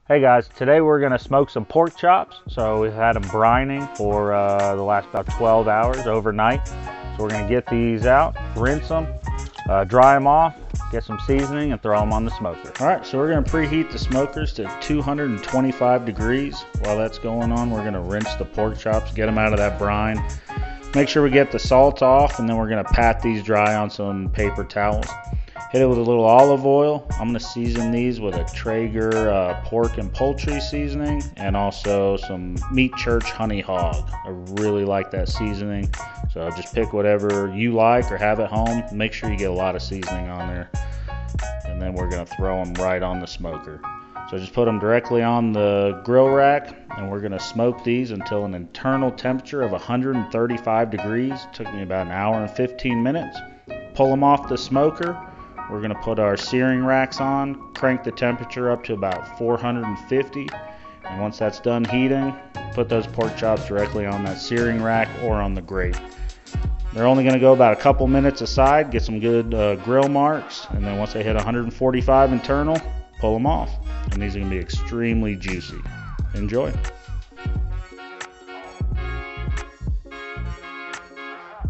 Hey guys, today we're going to smoke some pork chops. So we've had them brining for the last about 12 hours overnight. So we're going to get these out, rinse them, dry them off, get some seasoning, and throw them on the smoker. All right, so we're going to preheat the smokers to 225 degrees. While that's going on, we're going to rinse the pork chops, get them out of that brine. Make sure we get the salt off, and then we're going to pat these dry on some paper towels. Hit it with a little olive oil. I'm going to season these with a Traeger pork and poultry seasoning, and also some Meat Church Honey Hog. I really like that seasoning, so just pick whatever you like or have at home. Make sure you get a lot of seasoning on there, and then we're going to throw them right on the smoker. So just put them directly on the grill rack, and we're going to smoke these until an internal temperature of 135 degrees. It took me about an hour and 15 minutes. Pull them off the smoker. We're going to put our searing racks on, crank the temperature up to about 450, and once that's done heating, put those pork chops directly on that searing rack or on the grate. They're only going to go about a couple minutes aside, get some good grill marks, and then once they hit 145 internal, pull them off. And these are going to be extremely juicy. Enjoy.